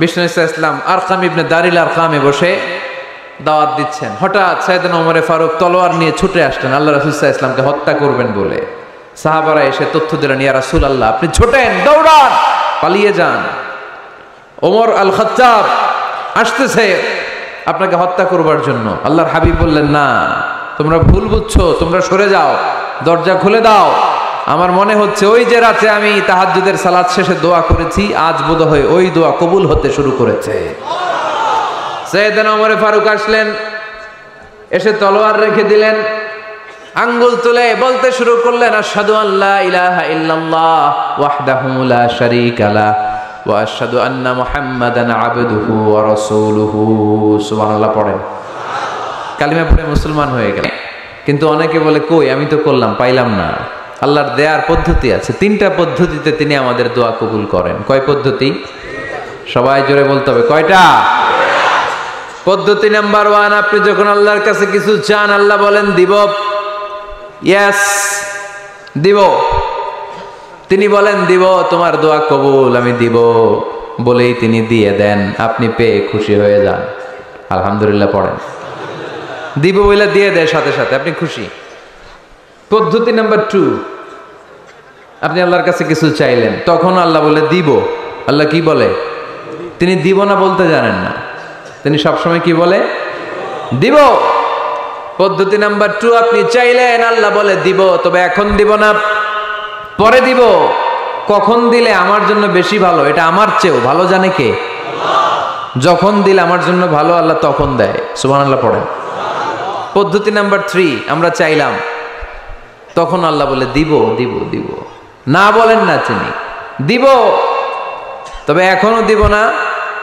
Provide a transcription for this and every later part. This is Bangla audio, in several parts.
বিষ্ণু ইসলাম আরকাম ইবনে দারিল আরকামে বসে দাওয়াত দিচ্ছেন। হঠাৎ সাইয়েদনা ওমরে ফারুক তলোয়ার নিয়ে ছুটে আসলেন আল্লাহ রাসূল সাল্লাল্লাহু আলাইহি ওয়াসাল্লামকে হত্যা করবেন বলে। সাহাবারা এসে তথ্য দিলেন, ইয়া রাসূলুল্লাহ আপনি ছোটেন, দৌড়ান, পালিয়ে যান, ওমর আল খাত্তাব আসতেছে আপনাকে হত্যা করবার জন্য। আল্লাহর হাবিব বললেন, না তোমরা ভুল বুঝছো, তোমরা সরে যাও, দরজা খুলে দাও। আমার মনে হচ্ছে ওই যে রাতে আমি তাহাজ্জুদের সালাত শেষে দোয়া করেছি, আজ বোধহয় ওই দোয়া কবুল হতে শুরু করেছে। সাইয়েদনা ওমর ফারুক আসলেন, এসে তলোয়ার রেখে দিলেন, আঙ্গুল তুলে বলতে শুরু করলেন, আশহাদু আল্লা ইলাহা ইল্লাল্লাহ ওয়াহদাহু লা শারীকা লাহ ওয়া আশহাদু আন্না মুহাম্মাদান আবদুহু ওয়া রাসূলুহু। সুবহানাল্লাহ পড়েন। কালিমা পড়ে মুসলমান হয়ে গেলেন। কিন্তু অনেকে বলে, কই আমি তো করলাম, পাইলাম না। আল্লাহর দেয়ার পদ্ধতি আছে, 3টা পদ্ধতিতে তিনি আমাদের দোয়া কবুল করেন। কয় পদ্ধতি? সবাই জোরে বলতে হবে, কয়টা? পদ্ধতি নাম্বার 1, আপনি যখন আল্লাহর কাছে কিছু চান আল্লাহ বলেন দিব, ইয়েস দিব। তিনি বলেন দিব, তোমার দোয়া কবুল, আমি দিব বলেই তিনি দিয়ে দেন। আপনি পেয়ে খুশি হয়ে যান, আলহামদুলিল্লাহ পড়েন। দিব বলে দিয়ে দেয় সাথে সাথে, আপনি খুশি। পদ্ধতি নাম্বার 2, আপনি আল্লাহর কাছে কিছু চাইলেন, তখন আল্লাহ বলে দিব। আল্লাহ কি বলে? তিনি দিব না বলতে জানেন না, তিনি সবসময় কি বলে? দিব। পদ্ধতি নাম্বার 2, আপনি চাইলেন, আল্লাহ বলে দিব, তবে এখন দিব না, পরে দিব। কখন দিলে আমার জন্য বেশি ভালো, এটা আমার চেয়েও ভালো জানে কে? যখন দিলে আমার জন্য ভালো আল্লাহ তখন দেয়। সুবহানাল্লাহ পড়েন। পদ্ধতি নাম্বার 3, আমরা চাইলাম, তখন আল্লাহ বলে দিব দিব দিব, না বলেন না তিনি, দিব তবে এখনো দিব না,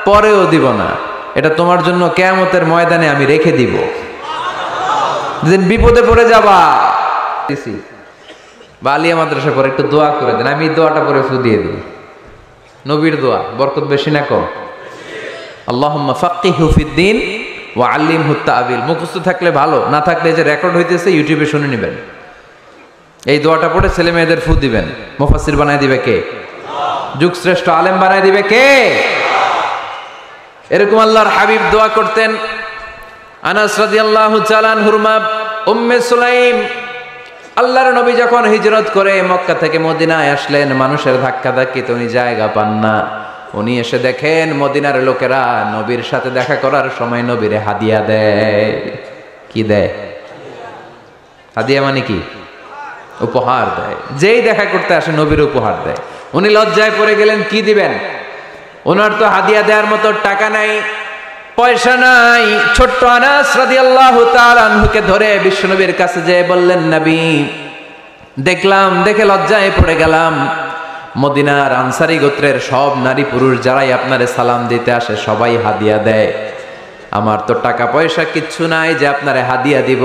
পরেও দিব না, এটা তোমার জন্য কিয়ামতের ময়দানে আমি রেখে দিব, যেদিন বিপদে পড়ে যাবা। বা আলিয়া মাদ্রাসা পরে একটু দোয়া করে দেন, আমি দোয়াটা পরে ফু দিয়ে দিই। নবীর দোয়া, বরকত বেশি না কম? আল্লাহুম্মা ফাক্কিহু ফিদ্দীন ওয়া আল্লিমহু তা'বিল। মুখস্থ থাকলে ভালো, না থাকলে যে রেকর্ড হইতেছে ইউটিউবে শুনে নেবেন। এই দোয়াটা পড়ে ছেলে মেয়েদের ফু দিবেন। মুফাসসির বানায় দিবে কে? যুগ শ্রেষ্ঠ আলেম বানায় দিবে কে? এরকম আল্লাহর হাবিব দোয়া করতেন। আনাস রাদিয়াল্লাহু তাআলা আনহুর মা উম্মে সুলাইম, আল্লাহর নবী যখন হিজরত করে মক্কা থেকে মদিনায় আসলেন, মানুষের ধাক্কাধাক্কিতে উনি জায়গা পান না। উনি এসে দেখেন মদিনার লোকেরা নবীর সাথে দেখা করার সময় নবীরে হাদিয়া দেয়। কি দেয়? হাদিয়া মানে কি? উপহার দেয়। যেই দেখা করতে আসে নবীর উপহার দেয়। উনি লজ্জায় পড়ে গেলেন, কি দিবেন? ওনার তো হাদিয়া দেওয়ার মতো টাকা নাই, পয়সা নাই। ছোট্ট আনাস রাদিয়াল্লাহু তাআলা আনহুকে ধরে বিশ্বনবীর কাছে যেয়ে বললেন, নবী দেখলাম, দেখে লজ্জায় পড়ে গেলাম, মদিনার আনসারী গোত্রের সব নারী পুরুষ যারাই আপনারে সালাম দিতে আসে সবাই হাদিয়া দেয়। আমার তো টাকা পয়সা কিচ্ছু নাই যে আপনারে হাদিয়া দিব,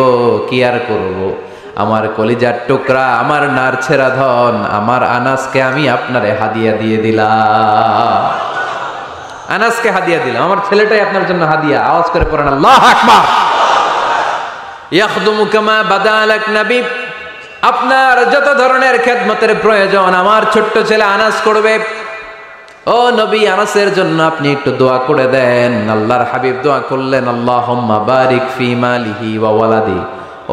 কি আর করব। আমার কলিজার টুকরা, আমার নারছেরা ধন, আমার আনাসকে আমি আপনারে হাদিয়া দিয়ে দিলাম। আনাসকে হাদিয়া দিলাম, আমার ছেলেটাই আপনার জন্য হাদিয়া। আওয়াজ করে পড়েন আল্লাহু আকবার। ইয়াখদুমু কামা বাদালাক নবী, আপনার যত ধরনের খেদমতের প্রয়োজন আমার ছোট্ট ছেলে আনাস করবে। ও নবী, আনাসের জন্য আপনি একটু দোয়া করে দেন। আল্লাহর হাবিব দোয়া করলেন, আল্লাহুম্মা বারিক ফি মালিহি ওয়া ওয়ালাদি।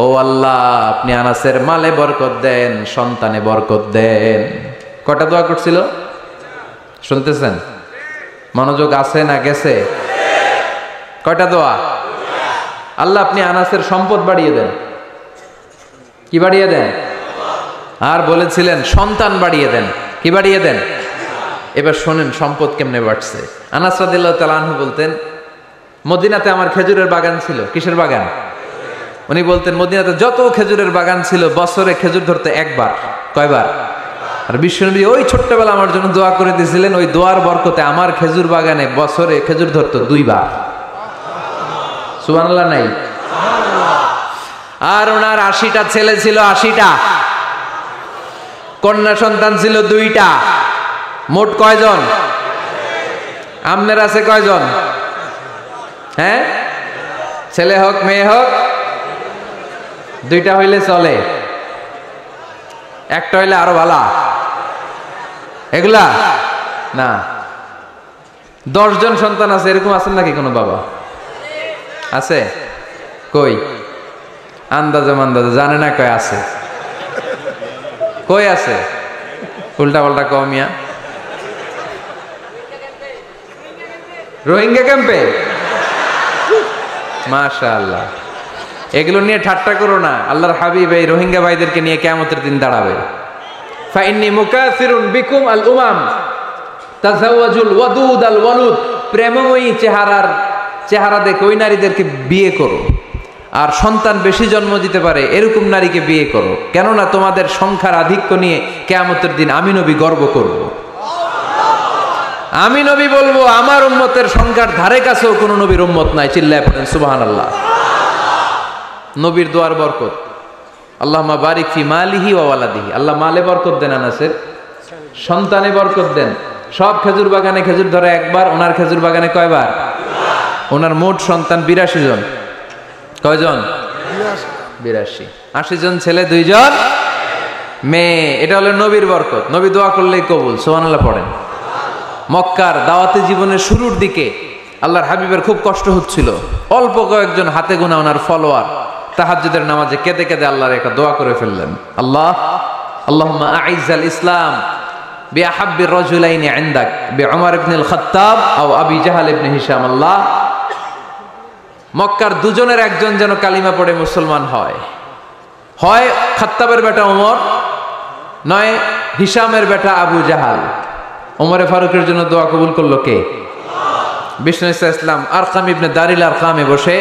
ও আল্লাহ, আপনি আনাসের মালে বরকত দেন, সন্তানে বরকত দেন। কটা দোয়া করছিল শুনতেছেন? মনোযোগ আছে না গেছে? কয়টা দোয়া? আল্লাহ আপনি আনাসের সম্পদ বাড়িয়ে দেন। কি বাড়িয়ে দেন? আর বলেছিলেন সন্তান বাড়িয়ে দেন। কি বাড়িয়ে দেন? এবার শোনেন সম্পদ কেমনে বাড়ছে। আনাস রাদিয়াল্লাহু তাআলা আনহু বলতেন, মদিনাতে আমার খেজুরের বাগান ছিল। কিসের বাগান? উনি বলতেন মদিনাতে যত খেজুরের বাগান ছিল বছরে খেজুর ধরতে একবার। কয়বার? আর বিশ্বনবী ওই ছোট্টবেলা আমার জন্য দোয়া করে দিয়েছিলেন, ওই দোয়ার বরকতে আমার খেজুর বাগানে বছরে খেজুর ধরতো 2 বার। সুবহানাল্লাহ নাই? আর ওনার 80টা ছেলে ছিল, 80টা কন্যা সন্তান ছিল 2টা। মোট কয়জন? আমনের আছে কয়জন? হ্যাঁ, ছেলে হোক মেয়ে হোক 2টা হইলে চলে, একটা হইলে আরো ভালো। এগুলা না, 10 জন সন্তান আছে, এরকম আছেন নাকি কোনো বাবা? আছে? কই আন্দাজে মান্দাজে জানে না, কয় আছে, কই আছে? উল্টা পাল্টা কমিয়া রোহিঙ্গা ক্যাম্পে। মাশাআল্লাহ, এগুলো নিয়ে ঠাট্টা করো না। আল্লাহর হাবিব এই রোহিঙ্গা ভাইদেরকে নিয়ে কিয়ামতের দিন দাঁড়াবে। ফাইন্নী মুকাসিরুন বিকুম আল উমাম তাজাওয়াজুল ওয়াদুদ আল ওয়ালুদ। প্রেমময়ী চেহারা দেখে ওই নারীদেরকে বিয়ে করো, আর সন্তান বেশি জন্ম দিতে পারে এরকম নারীকে বিয়ে করো, কেননা তোমাদের সংখ্যার আধিক্য নিয়ে কিয়ামতের দিন আমি নবী গর্ব করব। আমি নবী বলবো আমার উম্মতের সংখ্যার ধারে কাছেও কোনো নবীর উম্মত নাই। চিল্লায় পড়েন সুবহানাল্লাহ। নবীর দোয়ার বরকত। আল্লাহুম্মা বারিক ফি মালিহি ওয়া ওয়ালাদিহি। আল্লাহ মালে বরকত দেন, আনাসের সন্তানে বরকত দেন। সব খেজুর বাগানে খেজুর ধরে একবার, ওনার খেজুর বাগানে কয়বার? ওনার মোট সন্তান 82 জন। কয়জন? 82। 80 জন ছেলে, 2 জন মেয়ে। এটা হলো নবীর বরকত। নবী দোয়া করলেই কবুল। সুবহানাল্লাহ পড়েন। মক্কার দাওয়াতি জীবনের শুরুর দিকে আল্লাহর হাবিবের খুব কষ্ট হচ্ছিল। অল্প কয়েকজন হাতে গোনা ওনার ফলোয়ার তাহাজ্জুদের নামাজে কেঁদে কেঁদে আল্লাহর একটা দোয়া করে ফেললেন। আল্লাহুম্মা আইজ্জাল ইসলাম বিআহাব্বির রাজুলাইনি ইনদাক বিউমর ইবনুল খাত্তাব আও আবি জাহল ইবনে হিশাম। আল্লাহ, মক্কার দুজনের একজন যেন কালিমা পড়ে মুসলমান হয়। হয় খাত্তাবের বেটা ওমর, নয় হিশামের বেটা আবু জাহাল। ওমরে ফারুকের জন্য দোয়া কবুল করলো কে? বিষ্ণু ইসলাম আরকাম ইবনে দারিল আরকামে বসে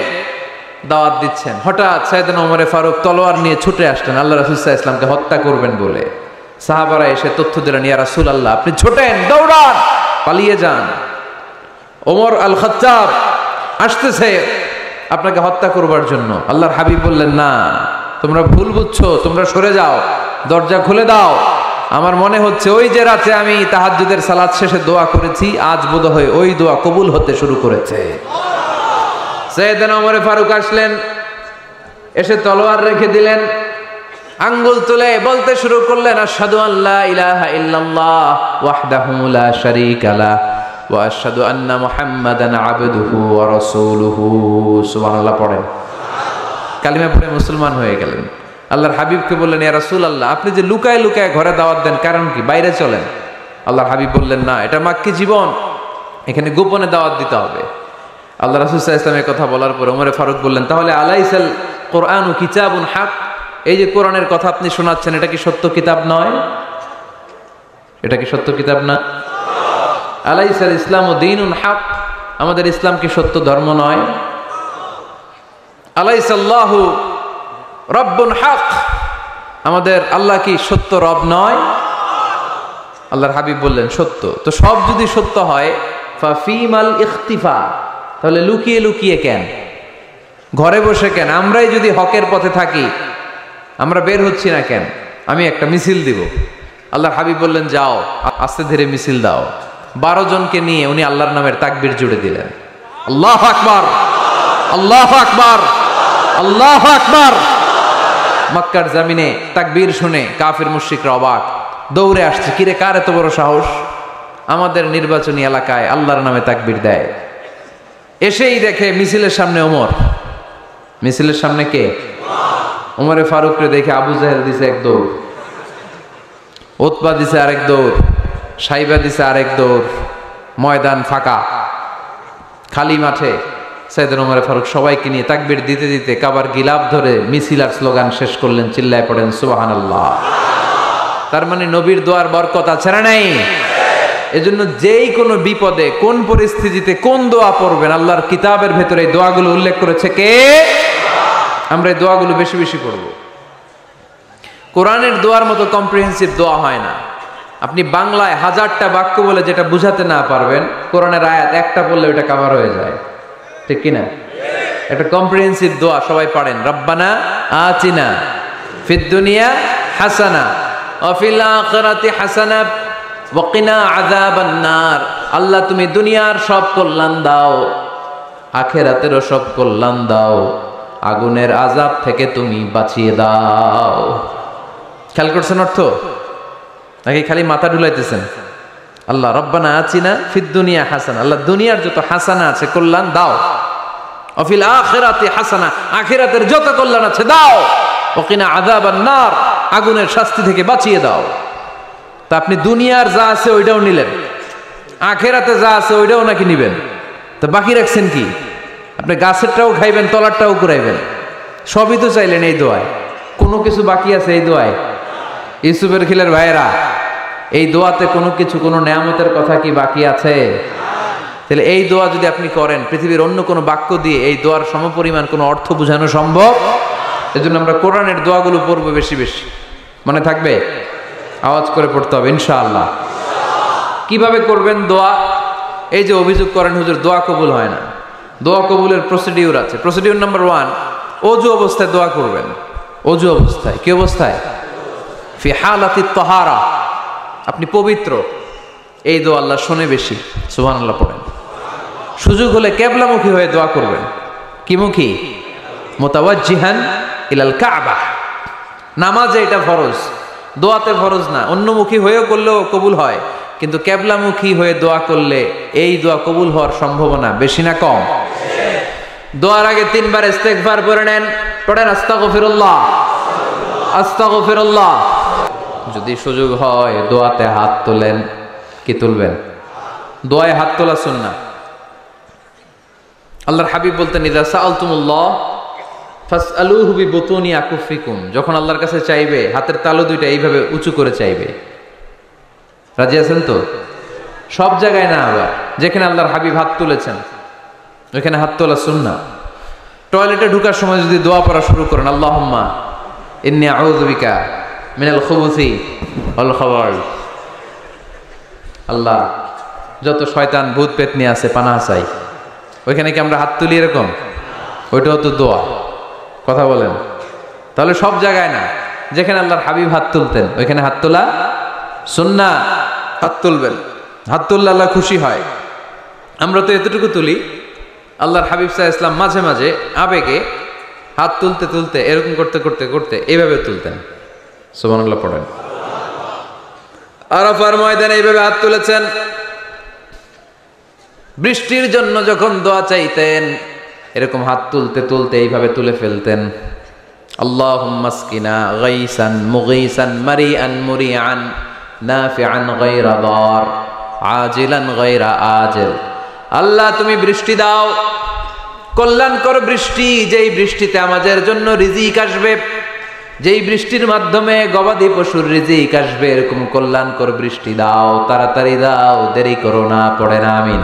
দাওয়াত দিচ্ছেন। হঠাৎ সাইয়েদনা ওমরে ফারুক তলোয়ার নিয়ে ছুটে আসলেন আল্লাহ রাসূল সাল্লাল্লাহু আলাইহি ওয়াসাল্লামকে হত্যা করবেন বলে। সাহাবারা এসে তথ্য দিলেন, ইয়া রাসূলুল্লাহ আপনি ছোটেন, দৌড়ান, পালিয়ে যান, ওমর আল খাত্তাব আসতেছে আপনাকে হত্যা করবার জন্য। আল্লাহর হাবিব বললেন, না তোমরা ভুল বুঝছো, তোমরা সরে যাও, দরজা খুলে দাও। আমার মনে হচ্ছে ওই যে রাতে আমি তাহাজ্জুদের সালাত শেষে দোয়া করেছি, আজ বোধহয় ওই দোয়া কবুল হতে শুরু করেছে। সাইয়েদনা ওমর ফারুক আসলেন, এসে তলোয়ার রেখে দিলেন, আঙ্গুল তুলে বলতে শুরু করলেন, আশহাদু আল্লা ইলাহা ইল্লাল্লাহ ওয়াহদাহু লা শারীকা লাহ ওয়া আশহাদু আন্না মুহাম্মাদান আবদুহু ওয়া রাসূলুহু। সুবহানাল্লাহ পড়েন। কালিমা পড়ে মুসলমান হয়ে গেলেন। আল্লাহর হাবিবকে বললেন, ইয়া রাসূলুল্লাহ আপনি যে লুকায় লুকায় ঘরে দাওয়াত দেন, কারণ কি? বাইরে চলেন। আল্লাহর হাবিব বললেন, না এটা মাক্কি জীবন, এখানে গোপনে দাওয়াত দিতে হবে। আল্লাহ রাসূল সাল্লাল্লাহু আলাইহি ওয়াসাল্লামের কথা বলার পর ওমর ফারুক বললেন, তাহলে আলাইসাল কোরআনু কিতাবুন হক, এই যে কোরআনের কথা আপনি শোনাচ্ছেন এটা কি সত্য কিতাব নয়? এটা কি সত্য কিতাব না? আলাইসাল ইসলামু দীনুন হক, আমাদের ইসলাম কি সত্য ধর্ম নয়? আলাইসাল্লাহু রব্বুন হক, আমাদের আল্লাহ কি সত্য রব নয়? আল্লাহর হাবিব বললেন, সত্য। তো সব যদি সত্য হয়, ফাফিমাল ইখতিফা, তাহলে লুকিয়ে লুকিয়ে কেন, ঘরে বসে কেন? আমরাই যদি হকের পথে থাকি, আমরা বের হচ্ছি না কেন? আমি একটা মিছিল দিব। আল্লাহর হাবিব বললেন, যাও আস্তে ধীরে মিছিল দাও। 12 জনকে নিয়ে উনি আল্লাহর নামের তাকবীর জুড়ে দিলেন। আল্লাহু আকবার, আল্লাহু আকবার, আল্লাহু আকবার। মক্কার জমিনে তাকবীর শুনে কাফির মুশরিকরা অবাক, দৌড়ে আসছে, কিরে কার এত বড় সাহস আমাদের নির্বাচনী এলাকায় আল্লাহর নামে তাকবীর দেয়। এসেই দেখে মিছিলের সামনে ওমর। মিছিলের সামনে কে? ওমরে ফারুককে দেখে আবু জাহেল দিছে এক দৌড়, উতবা দিছে আরেক দৌড়, সাইবা দিছে আরেক দৌড়। ময়দান ফাঁকা, খালি মাঠে সাইয়েদনা ওমর ফারুক সবাইকে নিয়ে তাকবীর দিতে দিতে কাবার গিলাফ ধরে মিছিল আর স্লোগান শেষ করলেন। চিল্লায় পড়েন সুবহানাল্লাহ। তার মানে নবীর দোয়ার বরকত আছে না নাই? এজন্য যেই কোনো বিপদে, কোন পরিস্থিতিতে কোন দোয়া পড়বেন, আল্লাহর কিতাবের ভেতরে এই দোয়াগুলো উল্লেখ করেছে কে? আমরা এই দোয়াগুলো বেশি বেশি পড়ব। কোরআনের দোয়ার মতো কম্প্রিহেন্সিভ দোয়া হয় না। আপনি বাংলায় 1000টা বাক্য বলে যেটা বুঝাতে না পারবেন, কোরআনের আয়াত একটা পড়লে ওটা কভার হয়ে যায়, ঠিক কিনা? একটা কম্প্রিহেন্সিভ দোয়া সবাই পড়েন, রব্বানা আতিনা ফিদ দুনিয়া হাসানা ওয়া ফিল আখিরাতি হাসানা ওয়া কিনা আযাবান নার। আল্লাহ তুমি দুনিয়ার সব কল্যাণ দাও, আখিরাতেরও সব কল্যাণ দাও, আগুনের আযাব থেকে তুমি বাঁচিয়ে দাও। খেয়াল করছেন অর্থ নাকি খালি মাথা ঢুলাইতেছেন? আল্লাহ রব্বানা আতিনা ফিদ দুনিয়া হাসানা, আল্লাহ দুনিয়ার যত হাসানা আছে কল্যাণ দাও, অফিল আখিরাতি হাসানা, আখিরাতের যত কল্যাণ আছে দাও, ওকিনা আযাবান নার, আগুনের শাস্তি থেকে বাঁচিয়ে দাও। তা আপনি দুনিয়ার যা আছে ওইটাও নিলেন, আখিরাতে যা আছে ওইটাও নাকি নিবেন, তো বাকি রাখছেন কি? আপনি গাছেরটাও খাইবেন, তলারটাও কুড়াইবেন, সবই তো চাইলেন এই দোয়ায়, কোনো কিছু বাকি আছে এই দোয়ায়? ইউসুফের খিলের ভাইয়েরা, এই দোয়াতে কোনো কিছু, কোনো নেয়ামতের কথা কি বাকি আছে? তাহলে এই দোয়া যদি আপনি করেন, পৃথিবীর অন্য কোনো বাক্য দিয়ে এই দোয়ার সমপরিমাণ কোনো অর্থ বোঝানো সম্ভব? এজন্য আমরা কোরআনের দোয়াগুলো পড়বো বেশি বেশি। মনে থাকবে? আওয়াজ করে পড়তে হবে ইনশাআল্লাহ। কিভাবে করবেন দোয়া? এই যে অভিযোগ করেন হুজুর দোয়া কবুল হয় না, দোয়া কবুলের প্রসিডিউর আছে। প্রসিডিউর নাম্বার 1, অজু অবস্থায় দোয়া করবেন। অজু অবস্থায়, কি অবস্থায়? ফি হালাতি তাহারা, আপনি পবিত্র, এই দোয়া আল্লাহ শোনে বেশি, সুবহানাল্লাহ পড়েন। সুযোগ হলে কিবলামুখী হয়ে দোয়া করবেন। কি মুখী? মুতাওয়াজ্জিহান ইলাল কাবা। নামাজে এটা ফরজ, দোয়াতে ফরজ না। অন্যমুখী হয়েও করলেও কবুল হয়, কিন্তু কিবলামুখী হয়ে দোয়া করলে এই দোয়া কবুল হওয়ার সম্ভাবনা বেশি না কম? দোয়ার আগে 3 বার ইস্তেগফার পড়ে নেন, পড়েন আস্তাগফিরুল্লাহ, আস্তাগফিরুল্লাহ। যদি সুযোগ হয় দোয়াতে হাত তোলেন। কি তুলবেন? দোয়ায় হাত তোলা সুন্নাহ। আল্লাহর হাবিব বলতেন, ইযা সাআলতুমুল্লাহ ফাসআলুহু বিবুতুনি আকুফিকুম, যখন আল্লাহর কাছে চাইবে হাতের তালু দুইটা এইভাবে উঁচু করে চাইবে। রাজি আছেন তো? সব জায়গায় না, আবার যেখানে আল্লাহর হাবিব হাত তুলেছেন ওইখানে হাত তোলা সুন্নাহ। টয়লেটে ঢোকার সময় যদি দোয়া পড়া শুরু করেন, আল্লাহুম্মা ইন্নী আউযু বিকা মিনাল খুবুসি ওয়াল খাবাইস, আল্লাহ যত শয়তান ভূত পেতনি আছে পানাহ চাই, ওইখানে কি আমরা হাত তুলি এরকম? ওইটাও তো দোয়া। কথা বলেন? তাহলে সব জায়গায় না, যেখানে আল্লাহর হাবিব হাত তুলতেন ওইখানে হাত তোলা সুন্নাহ। হাত তুলবেন, হাত তুললে আল্লাহ খুশি হয়। আমরা তো এতটুকু তুলি, আল্লাহর হাবিব সাল্লাল্লাহু আলাইহি ওয়াসাল্লাম মাঝে মাঝে আবেগে হাত তুলতে তুলতে এরকম করতে করতে করতে এইভাবে তুলতেন। সুবহানাল্লাহ পড়েন। আরাফার ময়দানে এইভাবে হাত তুলেছেন। বৃষ্টির জন্য যখন দোয়া চাইতেন এরকম হাত তুলতে তুলতে এইভাবে তুলে ফেলতেন। আল্লাহুম্মা আসকিনা গাইসান মুগীসান মারিআন মুরিআন নাফিআন গায়রা দার আজিলান গায়রা আজিল। আল্লাহ তুমি বৃষ্টি দাও, কল্যাণকর বৃষ্টি, যেই বৃষ্টিতে আমাদের জন্য রিজিক আসবে, যেই বৃষ্টির মাধ্যমে গবাদি পশুর রিজিক আসবে, এরকম কল্যাণকর বৃষ্টি দাও, তাড়াতাড়ি দাও, দেরি করো না। পড়ে না আমিন।